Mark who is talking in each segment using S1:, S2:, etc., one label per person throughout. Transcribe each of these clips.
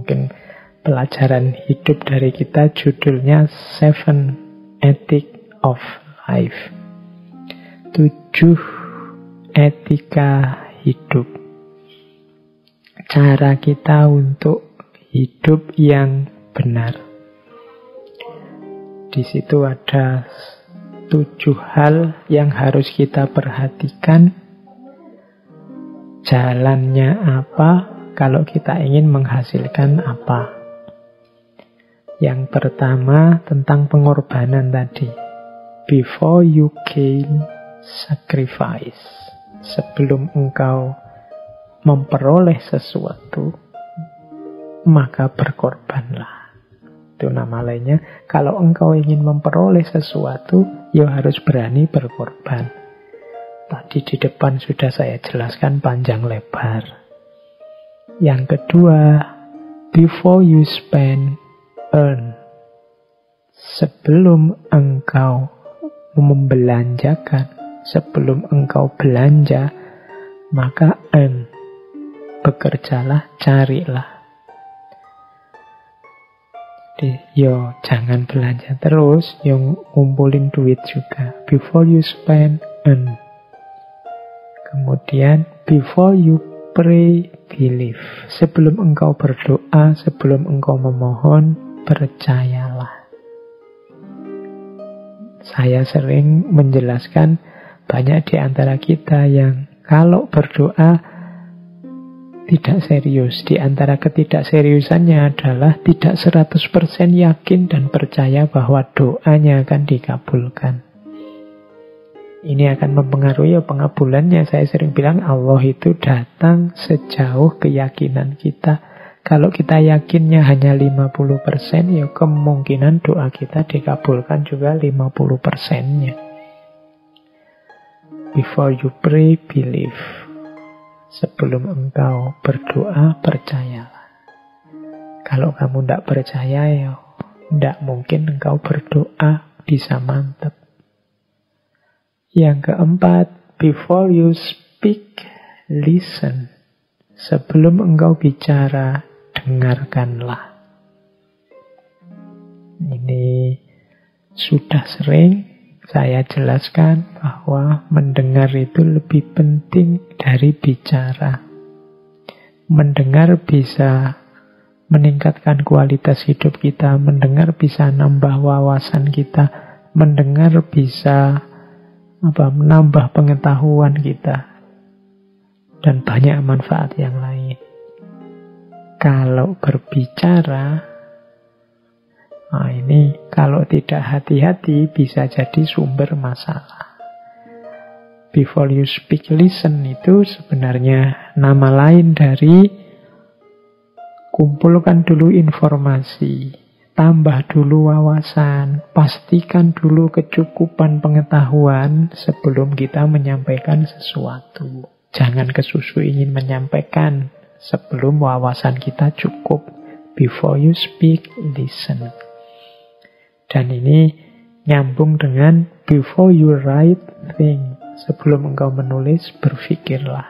S1: mungkin pelajaran hidup dari kita, judulnya Seven Ethics of Life. 7 etika hidup. Cara kita untuk hidup yang benar. Di situ ada 7 hal yang harus kita perhatikan. Jalannya apa kalau kita ingin menghasilkan apa. Yang pertama tentang pengorbanan tadi. Before you gain, sacrifice. Sebelum engkau memperoleh sesuatu, maka berkorbanlah. Itu nama lainnya. Kalau engkau ingin memperoleh sesuatu, ya harus berani berkorban. Tadi di depan sudah saya jelaskan panjang lebar. Yang kedua, before you spend, earn. Sebelum engkau membelanjakan, sebelum engkau belanja, maka earn. Bekerjalah, carilah. Yo, jangan belanja terus, yang ngumpulin duit juga. Before you spend, earn. Kemudian, before you pray, believe. Sebelum engkau berdoa, sebelum engkau memohon, percayalah. Saya sering menjelaskan, banyak di antara kita yang kalau berdoa tidak serius. Di antara ketidakseriusannya adalah tidak 100% yakin dan percaya bahwa doanya akan dikabulkan. Ini akan mempengaruhi pengabulannya. Saya sering bilang Allah itu datang sejauh keyakinan kita. Kalau kita yakinnya hanya 50%, ya kemungkinan doa kita dikabulkan juga 50%-nya. Before you pray, believe. Sebelum engkau berdoa, percayalah. Kalau kamu tidak percaya, ya tidak mungkin engkau berdoa bisa mantap. Yang keempat, before you speak, listen. Sebelum engkau bicara, dengarkanlah. Ini sudah sering saya jelaskan bahwa mendengar itu lebih penting dari bicara. Mendengar bisa meningkatkan kualitas hidup kita, mendengar bisa nambah wawasan kita, mendengar bisa menambah pengetahuan kita, dan banyak manfaat yang lain. Kalau berbicara, ini kalau tidak hati-hati bisa jadi sumber masalah. Before you speak, listen itu sebenarnya nama lain dari kumpulkan dulu informasi, tambah dulu wawasan, pastikan dulu kecukupan pengetahuan sebelum kita menyampaikan sesuatu. Jangan kesusu ingin menyampaikan sebelum wawasan kita cukup. Before you speak, listen. Dan ini nyambung dengan before you write, think. Sebelum engkau menulis, berpikirlah.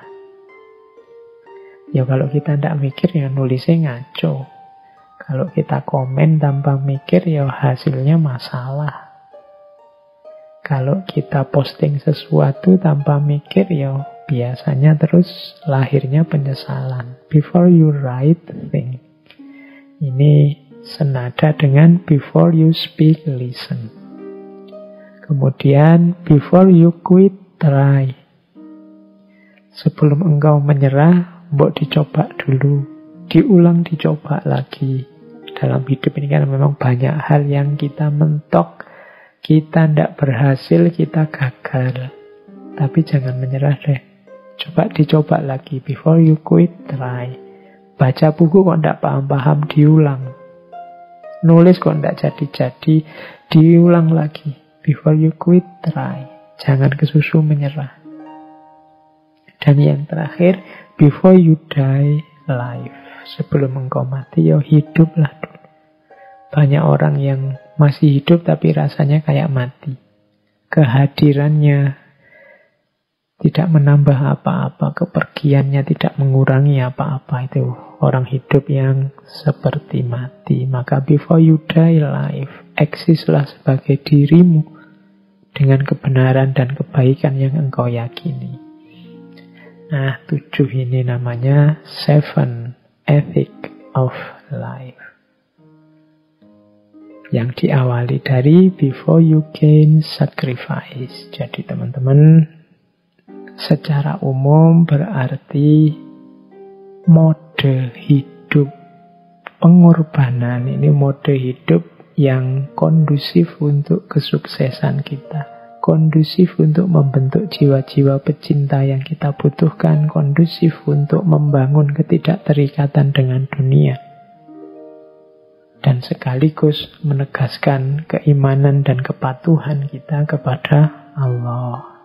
S1: Ya kalau kita tidak mikir, ya nulisnya ngaco. Kalau kita komen tanpa mikir, ya hasilnya masalah. Kalau kita posting sesuatu tanpa mikir, ya biasanya terus lahirnya penyesalan. Before you write, think. Ini senada dengan before you speak, listen. Kemudian before you quit, try. Sebelum engkau menyerah, mbok dicoba dulu. Diulang, dicoba lagi. Dalam hidup ini kan memang banyak hal yang kita mentok, kita tidak berhasil, kita gagal. Tapi jangan menyerah deh. Coba dicoba lagi. Before you quit, try. Baca buku kok tidak paham-paham, diulang. Nulis kok tidak jadi-jadi, diulang lagi. Before you quit, try. Jangan kesusu menyerah. Dan yang terakhir, before you die, live. Sebelum engkau mati, ya hiduplah dulu. Banyak orang yang masih hidup tapi rasanya kayak mati. Kehadirannya tidak menambah apa-apa, kepergiannya tidak mengurangi apa-apa. Itu orang hidup yang seperti mati. Maka before you die life, eksislah sebagai dirimu dengan kebenaran dan kebaikan yang engkau yakini. Nah, 7 ini namanya 7 Ethic of Life. Yang diawali dari before you gain sacrifice. Jadi teman-teman, secara umum berarti mode hidup pengorbanan. Ini mode hidup yang kondusif untuk kesuksesan kita, kondusif untuk membentuk jiwa-jiwa pecinta yang kita butuhkan, kondusif untuk membangun ketidakterikatan dengan dunia, dan sekaligus menegaskan keimanan dan kepatuhan kita kepada Allah.